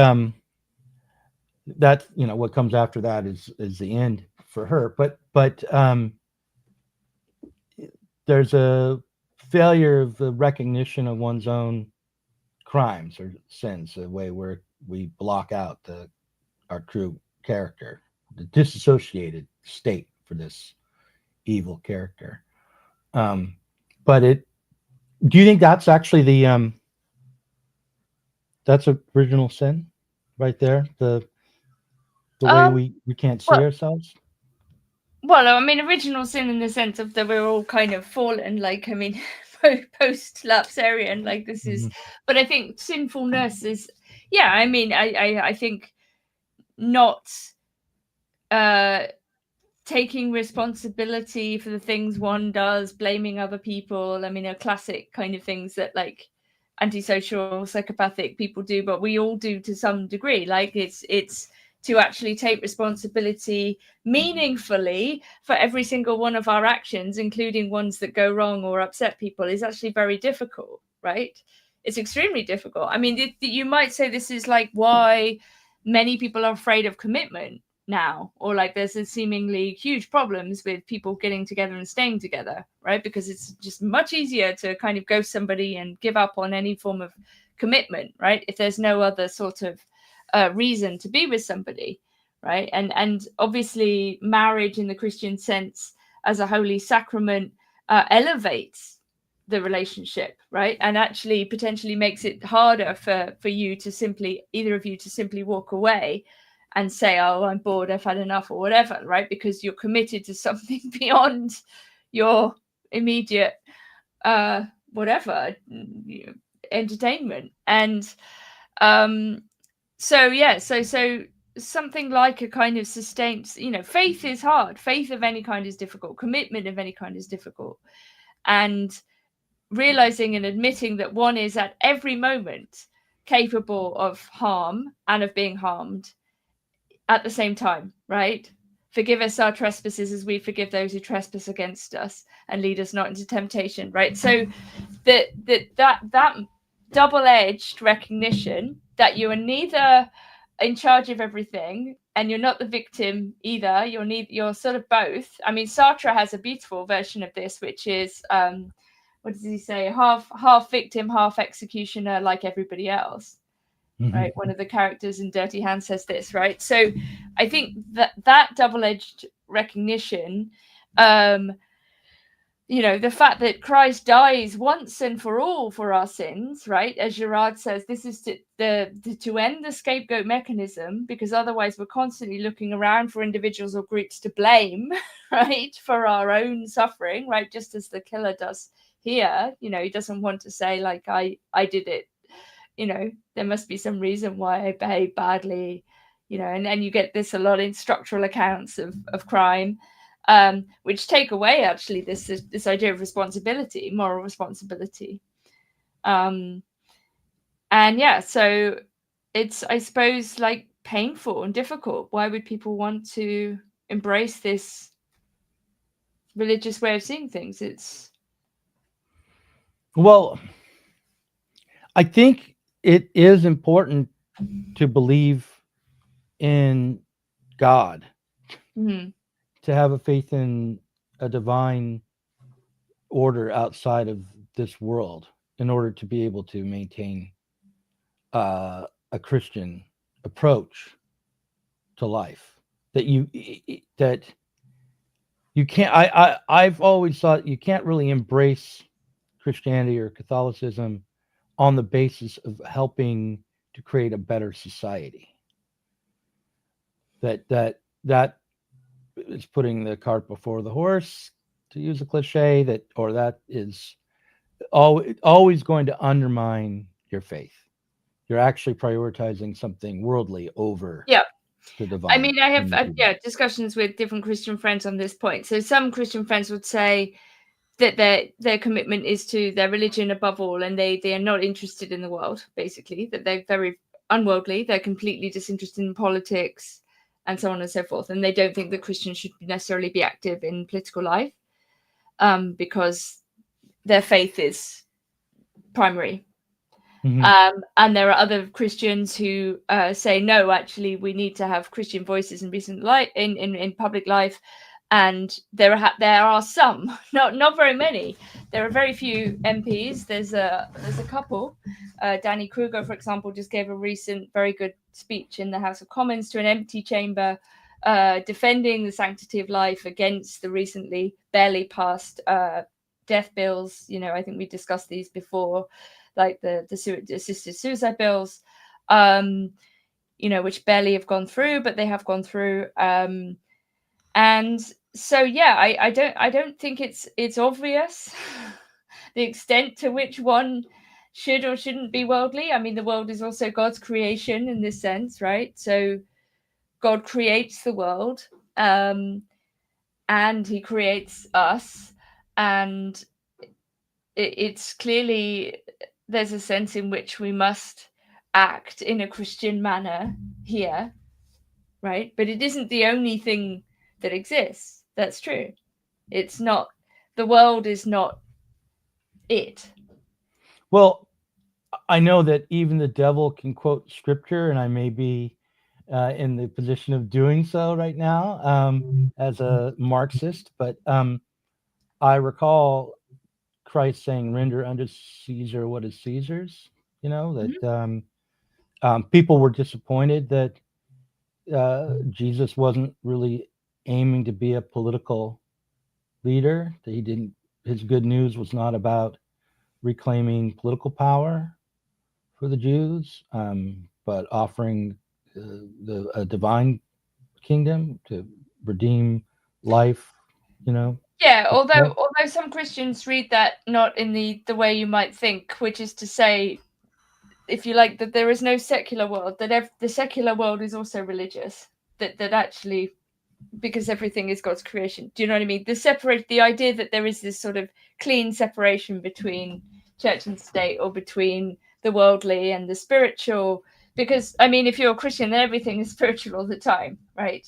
A: what comes after that is the end for her. But there's a failure of the recognition of one's own crimes or sins, a way where we block out our true character, the disassociated state for this evil character. But do you think that's actually that's original sin right there? The way we can't see ourselves?
B: Well, I mean, original sin in the sense of that we're all kind of fallen, like, I mean, post-lapsarian, like this is, but I think sinfulness is, yeah, I mean, I think not taking responsibility for the things one does, blaming other people. I mean, are classic kind of things that like antisocial, psychopathic people do, but we all do to some degree. Like it's to actually take responsibility meaningfully for every single one of our actions, including ones that go wrong or upset people, is actually very difficult, right? It's extremely difficult. I mean, you might say this is like why many people are afraid of commitment now, or like there's a seemingly huge problems with people getting together and staying together, right? Because it's just much easier to kind of ghost somebody and give up on any form of commitment, right? If there's no other sort of reason to be with somebody, right? And obviously marriage in the Christian sense as a holy sacrament elevates the relationship, right? And actually potentially makes it harder for you to simply, either of you to simply walk away and say, oh, I'm bored, I've had enough, or whatever, right? Because you're committed to something beyond your immediate whatever entertainment. And so something like a kind of sustained, faith is hard. Faith of any kind is difficult. Commitment of any kind is difficult. And realizing and admitting that one is at every moment capable of harm and of being harmed at the same time, right? Forgive us our trespasses as we forgive those who trespass against us, and lead us not into temptation, right? So that double-edged recognition that you are neither in charge of everything and you're not the victim either, you're sort of both. I mean, Sartre has a beautiful version of this, which is what does he say, half victim, half executioner, like everybody else. Right, one of the characters in Dirty Hands says this, right? So I think that double-edged recognition, the fact that Christ dies once and for all for our sins, right? As Girard says, this is to end the scapegoat mechanism, because otherwise we're constantly looking around for individuals or groups to blame, right, for our own suffering, right? Just as the killer does here. He doesn't want to say like, I did it. There must be some reason why I behaved badly. and you get this a lot in structural accounts of crime, which take away actually this idea of responsibility, moral responsibility. And yeah, so it's, I suppose, like painful and difficult. Why would people want to embrace this religious way of seeing things?
A: Well, I think it is important to believe in God, to have a faith in a divine order outside of this world in order to be able to maintain a Christian approach to life. That you can't. I've always thought you can't really embrace Christianity or Catholicism on the basis of helping to create a better society. That is putting the cart before the horse, to use a cliche, that is always going to undermine your faith. You're actually prioritizing something worldly over the divine.
B: I mean, I have discussions with different Christian friends on this point. So some Christian friends would say that their commitment is to their religion above all, and they are not interested in the world, basically, that they're very unworldly, they're completely disinterested in politics and so on and so forth, and they don't think that Christians should necessarily be active in political life, because their faith is primary. And there are other Christians who say, no, actually, we need to have Christian voices in recent life, in public life. And there are some, not very many. There are very few MPs. There's a couple. Danny Kruger, for example, just gave a recent very good speech in the House of Commons to an empty chamber, defending the sanctity of life against the recently barely passed death bills. I think we discussed these before, like the assisted suicide bills, which barely have gone through, but they have gone through. And so, yeah, I don't think it's obvious the extent to which one should or shouldn't be worldly. I mean, the world is also God's creation in this sense, right? So God creates the world, and he creates us, and it's clearly there's a sense in which we must act in a Christian manner here, right? But it isn't the only thing that exists. That's true. It's not, the world is not it.
A: Well, I know that even the devil can quote scripture, and I may be in the position of doing so right now as a Marxist, but I recall Christ saying, render unto Caesar what is Caesar's, that people were disappointed that Jesus wasn't really aiming to be a political leader, that his good news was not about reclaiming political power for the Jews, but offering a divine kingdom to redeem life,
B: Yeah, although some Christians read that not in the way you might think, which is to say, if you like, that there is no secular world, that the secular world is also religious, that actually, because everything is God's creation. Do you know what I mean? The idea that there is this sort of clean separation between church and state, or between the worldly and the spiritual, because, I mean, if you're a Christian, then everything is spiritual all the time, right?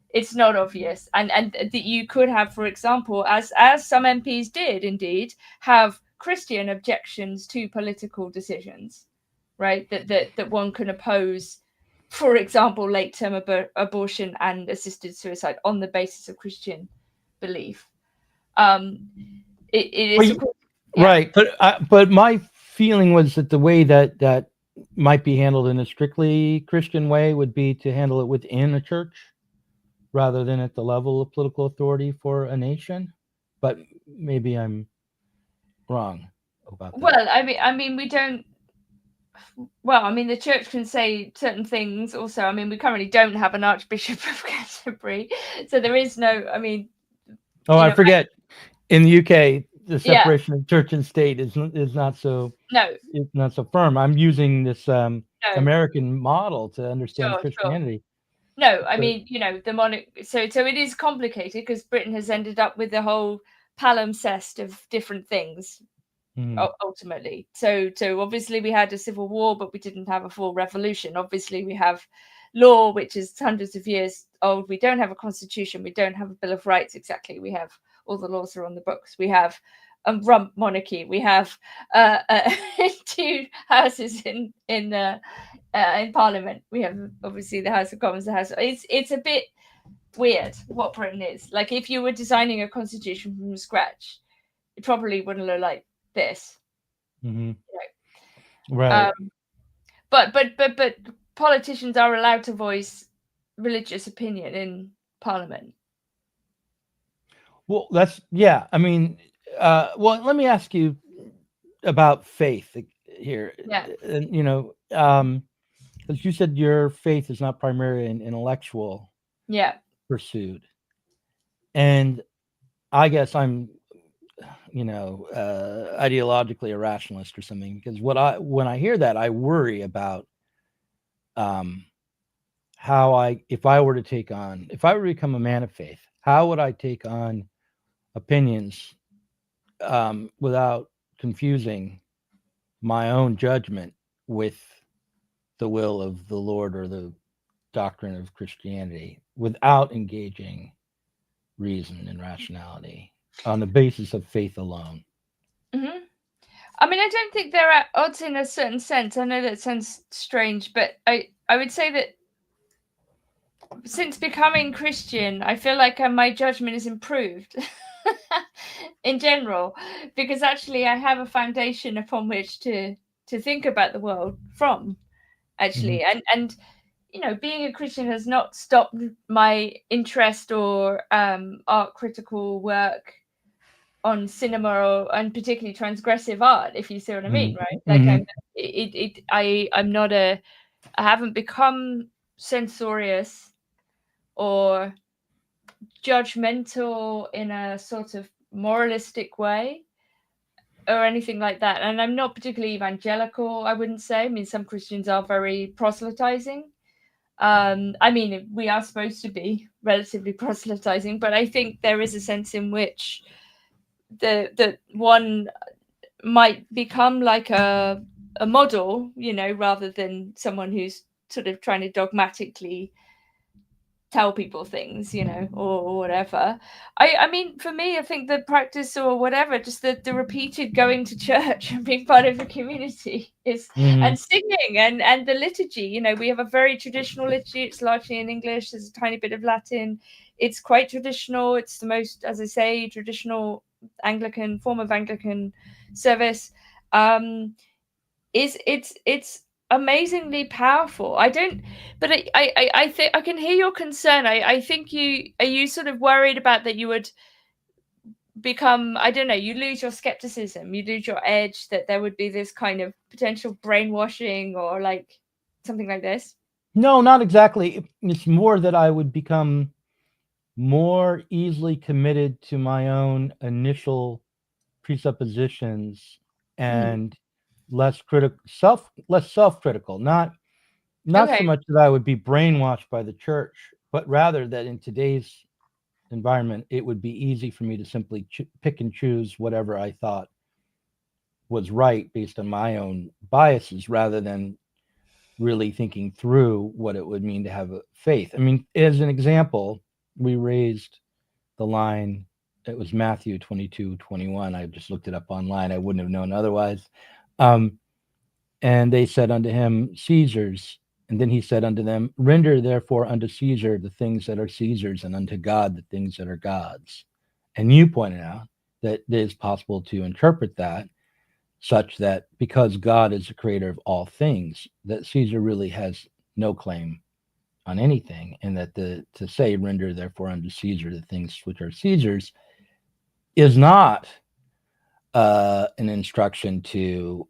B: It's not obvious. And that you could have, for example, as some MPs did indeed, have Christian objections to political decisions, right? That one can oppose, for example, late-term abortion and assisted suicide on the basis of Christian belief. It is, of course,
A: right, but my feeling was that the way that might be handled in a strictly Christian way would be to handle it within a church rather than at the level of political authority for a nation. But maybe I'm wrong about that.
B: Well, I mean, we don't. Well, I mean, the church can say certain things also. I mean, we currently don't have an Archbishop of Canterbury, so there is no, I mean...
A: Oh, I forget. In the UK, the separation of church and state is not so...
B: No.
A: It's not so firm. I'm using this American model to understand Christianity.
B: No, I mean, the monarch. So it is complicated because Britain has ended up with a whole palimpsest of different things. Ultimately, so obviously we had a civil war, but we didn't have a full revolution. Obviously, we have law, which is hundreds of years old. We don't have a constitution. We don't have a Bill of Rights. Exactly, we have all the laws are on the books. We have a rump monarchy. We have two houses in Parliament. We have obviously the House of Commons. The House. It's a bit weird what Britain is like. If you were designing a constitution from scratch, it probably wouldn't look like this.
A: Right.
B: But politicians are allowed to voice religious opinion in Parliament.
A: Well, I mean, well, let me ask you about faith here.
B: Yeah.
A: And as you said, your faith is not primarily an intellectual pursuit, and I guess I'm ideologically a rationalist or something, because when I hear that, I worry about if I were to become a man of faith, how would I take on opinions without confusing my own judgment with the will of the Lord or the doctrine of Christianity, without engaging reason and rationality on the basis of faith alone.
B: Mm-hmm. I mean, I don't think they're at odds in a certain sense. I know that sounds strange, but I would say that since becoming Christian, I feel like my judgment is improved in general, because actually I have a foundation upon which to think about the world from, actually. And being a Christian has not stopped my interest or art critical work on cinema and particularly transgressive art, if you see what I mean, right? Like I haven't become censorious or judgmental in a sort of moralistic way or anything like that. And I'm not particularly evangelical, I wouldn't say. I mean, some Christians are very proselytizing. I mean, we are supposed to be relatively proselytizing, but I think there is a sense in which the one might become like a model, rather than someone who's sort of trying to dogmatically tell people things, or whatever. I mean, for me, I think the practice or whatever, just the repeated going to church and being part of a community is, and singing and the liturgy, we have a very traditional liturgy. It's largely in English. There's a tiny bit of Latin. It's quite traditional. It's the most, as I say, traditional Anglican form of Anglican service. It's amazingly powerful. I think I can hear your concern. I think are you sort of worried about that you would become, I don't know, you lose your skepticism, you lose your edge, that there would be this kind of potential brainwashing or like something like this?
A: No, not exactly. It's more that I would become more easily committed to my own initial presuppositions and less self-critical, not so much that I would be brainwashed by the church, but rather that in today's environment, it would be easy for me to simply pick and choose whatever I thought was right based on my own biases, rather than really thinking through what it would mean to have a faith. I mean, as an example, we raised the line, it was Matthew 22:21. I just looked it up online. I wouldn't have known otherwise. And they said unto him, Caesar's. And then he said unto them, render therefore unto Caesar the things that are Caesar's, and unto God the things that are God's. And you pointed out that it is possible to interpret that such that because God is the creator of all things, that Caesar really has no claim on anything, and that to say render therefore unto Caesar the things which are Caesar's is not an instruction to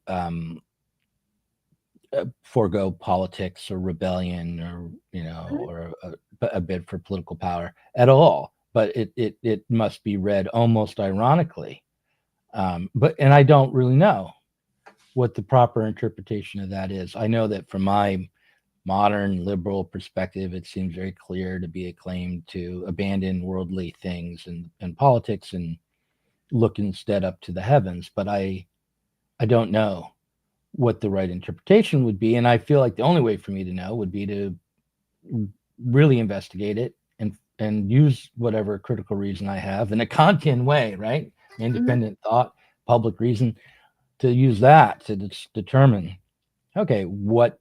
A: forego politics or rebellion, or or a bid for political power at all, but it must be read almost ironically. And I don't really know what the proper interpretation of that is. I know that from my modern liberal perspective, it seems very clear to be a claim to abandon worldly things and politics and look instead up to the heavens. But I don't know what the right interpretation would be, and I feel like the only way for me to know would be to really investigate it and use whatever critical reason I have in a Kantian way, right? Independent thought, public reason, to use that to determine, okay, what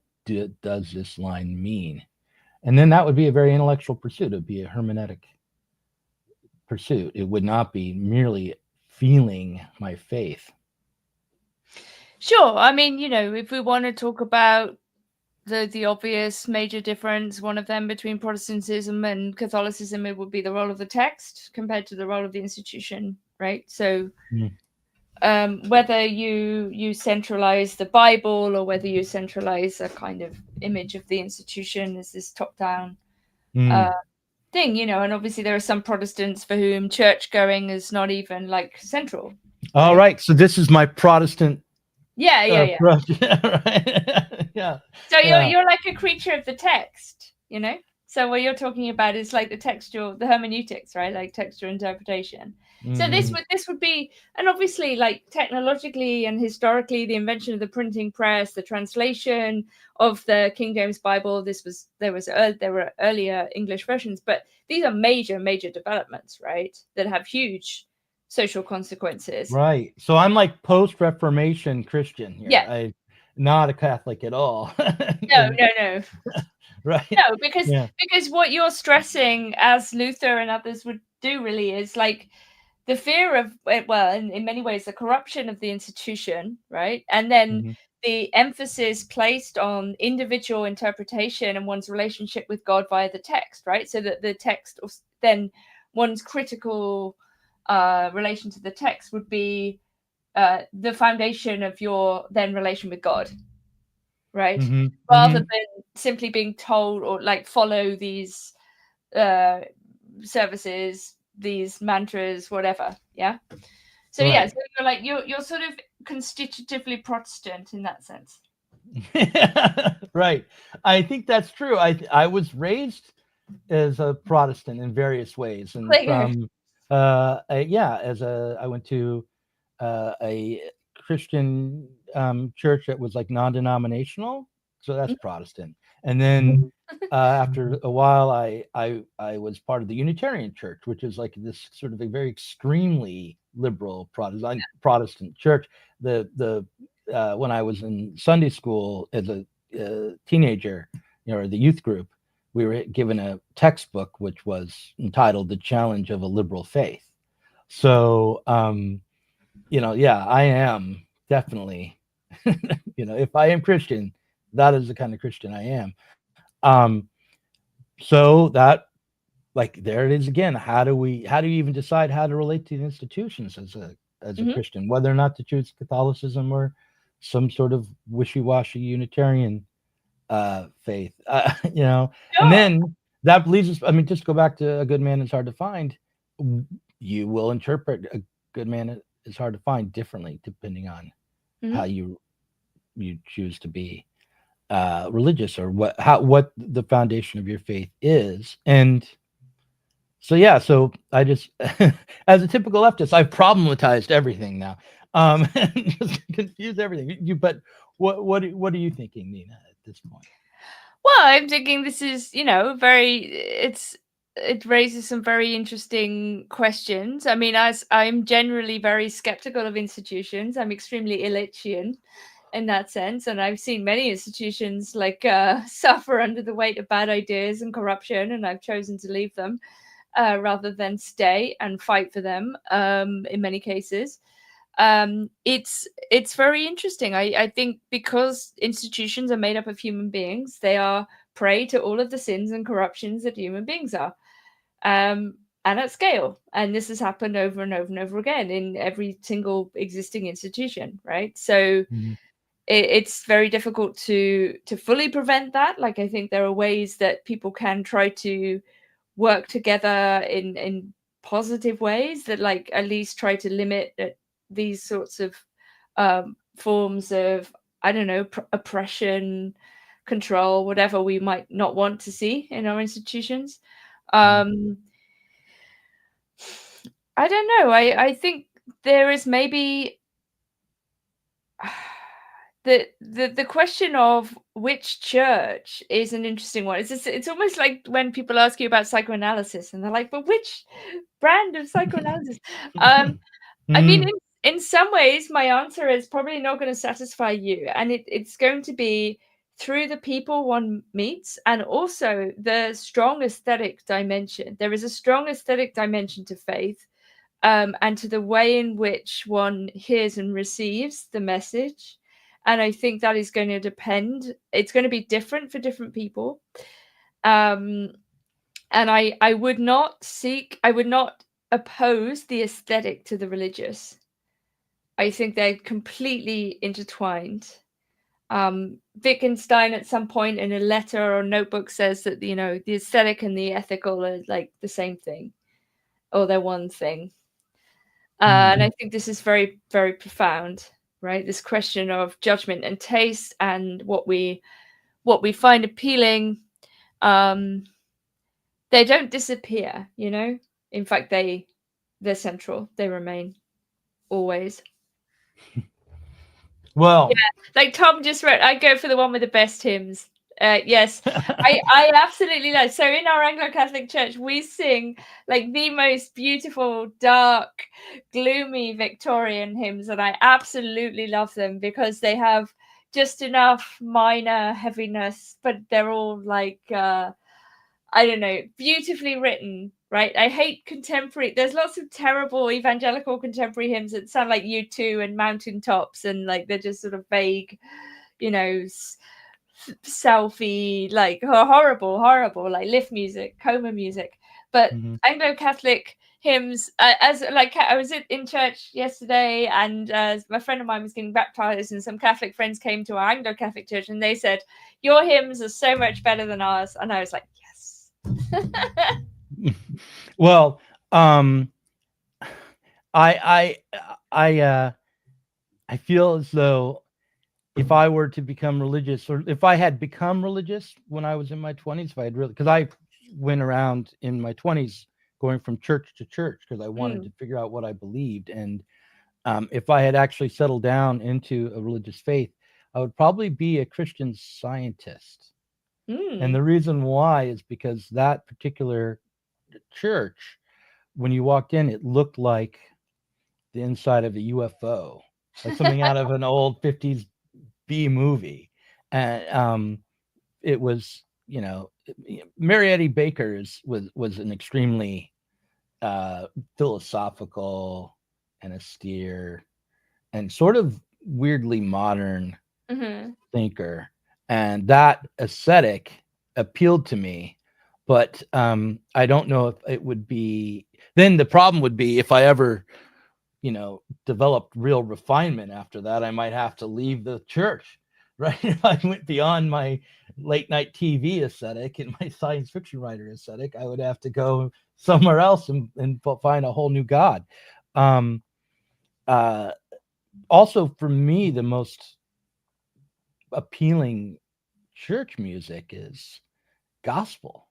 A: does this line mean? And then that would be a very intellectual pursuit. It would be a hermeneutic pursuit. It would not be merely feeling my faith.
B: Sure. I mean, if we want to talk about the obvious major difference, one of them between Protestantism and Catholicism, it would be the role of the text compared to the role of the institution, right? So whether you centralize the Bible or whether you centralize a kind of image of the institution as this top-down thing, and obviously there are some Protestants for whom church going is not even like central.
A: All right. So this is my Protestant.
B: Yeah.
A: Right. Yeah.
B: So you're like a creature of the text, So what you're talking about is like the hermeneutics, right? Like textual interpretation. So this would be, and obviously like technologically and historically, the invention of the printing press, the translation of the King James Bible, there were earlier English versions, but these are major developments, right? That have huge social consequences.
A: Right. So I'm like post-Reformation Christian here.
B: Yeah.
A: I'm not a Catholic at all.
B: No.
A: Right.
B: No, because what you're stressing, as Luther and others would do, really is like the fear of, well, in many ways, the corruption of the institution, right? And then the emphasis placed on individual interpretation and one's relationship with God via the text, right? So that the text, then one's critical relation to the text would be the foundation of your then relation with God, right? Rather than simply being told or like follow these services, these mantras, whatever. Yeah. So
A: right.
B: Yeah, so you're sort of constitutively Protestant in that sense.
A: Right. I think that's true. I was raised as a Protestant in various ways, and from I went to a Christian church that was like non-denominational, so that's Protestant. And then after a while, I was part of the Unitarian Church, which is like this sort of a very extremely liberal Protestant church. The when I was in Sunday school as a teenager, or the youth group, we were given a textbook which was entitled "The Challenge of a Liberal Faith." So, I am definitely, if I am Christian, that is the kind of Christian I am. So that, like, there it is again. How do you even decide how to relate to the institutions as a Christian, whether or not to choose Catholicism or some sort of wishy-washy Unitarian faith,
B: Sure.
A: And then that leads us. I mean, just go back to a good man is hard to find. You will interpret a good man is hard to find differently depending on how you choose to be religious, or what the foundation of your faith is. And so I just as a typical leftist, I've problematized everything now, and just confused everything. But what are you thinking, Nina, at this point?
B: Well, I'm thinking this is it raises some very interesting questions. I mean, as I'm generally very skeptical of institutions, I'm extremely Illichian in that sense, and I've seen many institutions suffer under the weight of bad ideas and corruption, and I've chosen to leave them rather than stay and fight for them in many cases. It's very interesting. I think because institutions are made up of human beings, they are prey to all of the sins and corruptions that human beings are, and at scale. And this has happened over and over and over again in every single existing institution, right? So it's very difficult to fully prevent that. Like, I think there are ways that people can try to work together in positive ways that at least try to limit these sorts of forms of, I don't know, oppression, control, whatever we might not want to see in our institutions.
A: Mm.
B: I don't know. I think there is maybe the question of which church is an interesting one. It's almost like when people ask you about psychoanalysis and they're like, but which brand of psychoanalysis? I mean,
A: Mm.
B: in some ways, my answer is probably not going to satisfy you, and it's going to be through the people one meets, and also the strong aesthetic dimension. There is a strong aesthetic dimension to faith, and to the way in which one hears and receives the message. And I think that is going to depend. It's going to be different for different people. And I would not oppose the aesthetic to the religious. I think they're completely intertwined. Wittgenstein at some point in a letter or notebook says that, the aesthetic and the ethical are like the same thing, or they're one thing. And I think this is very, very profound, right? This question of judgment and taste and what we find appealing. They don't disappear, In fact, they're central. They remain always.
A: Well,
B: Like Tom just wrote, I go for the one with the best hymns. Yes, I absolutely love. So in our Anglo-Catholic Church, we sing like the most beautiful, dark, gloomy Victorian hymns, and I absolutely love them because they have just enough minor heaviness, but they're all like I don't know, beautifully written, right? I hate contemporary. There's lots of terrible evangelical contemporary hymns that sound like U2 and Mountaintops, and like they're just sort of vague, selfie, like horrible, like lift music, coma music. But Anglo-Catholic hymns, as like I was in church yesterday, and my friend of mine was getting baptized, and some Catholic friends came to our Anglo-Catholic church, and they said, "Your hymns are so much better than ours," and I was like, "Yes."
A: well, I feel as though if I were to become religious, or if I had become religious when I was in my 20s, if I had really, because I went around in my 20s going from church to church because I wanted to figure out what I believed. And if I had actually settled down into a religious faith, I would probably be a Christian Scientist. And the reason why is because that particular church, when you walked in, it looked like the inside of a UFO, like something out of an old 50s B movie. And it was, Mariette Baker was an extremely philosophical and austere and sort of weirdly modern thinker. And that aesthetic appealed to me. But I don't know if it would be, then the problem would be if I ever, developed real refinement after that, I might have to leave the church, right? If I went beyond my late night TV aesthetic and my science fiction writer aesthetic, I would have to go somewhere else and find a whole new God. Also, for me, the most appealing church music is gospel.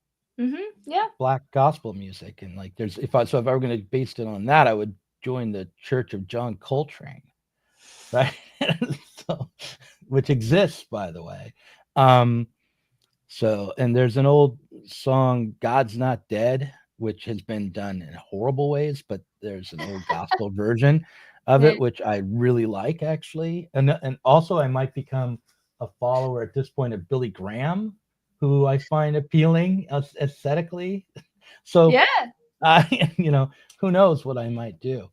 B: Yeah.
A: Black gospel music. And like if I were going to base it on that, I would join the Church of John Coltrane, right? So, which exists, by the way. And there's an old song, God's Not Dead, which has been done in horrible ways, but there's an old gospel version of it, which I really like, actually. And also I might become a follower at this point of Billy Graham, who I find appealing aesthetically. So,
B: yeah.
A: Who knows what I might do.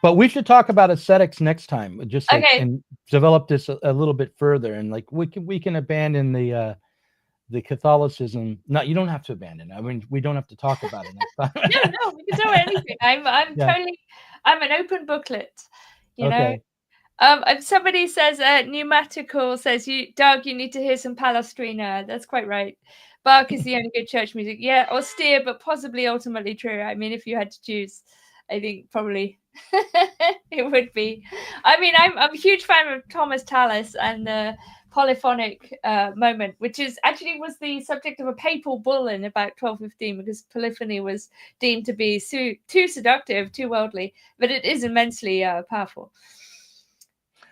A: But we should talk about aesthetics next time, just like, and develop this a little bit further. And like we can abandon the Catholicism. No, you don't have to abandon it. I mean, we don't have to talk about it next time.
B: No, we can do anything. I'm totally, I'm an open booklet.
A: Okay.
B: If somebody says pneumatical says, Doug, you need to hear some Palestrina. That's quite right. Bach is the only good church music. Yeah, austere, but possibly ultimately true. I mean, if you had to choose, I think probably It would be. I mean, I'm a huge fan of Thomas Tallis and the polyphonic moment, which is actually was the subject of a papal bull in about 1215, because polyphony was deemed to be too seductive, too worldly, but it is immensely powerful.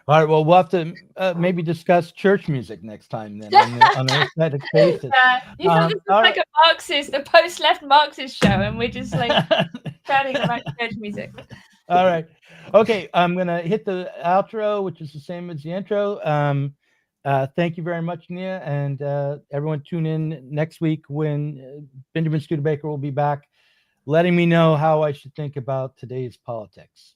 A: All right. Well, we'll have to maybe discuss church music next time then on an aesthetic basis.
B: You thought this was like a Marxist, a post-left Marxist show, and we're just like chatting about church music.
A: All right. Okay. I'm going to hit the outro, which is the same as the intro. Thank you very much, Nia. And everyone tune in next week when Benjamin Studebaker will be back, letting me know how I should think about today's politics.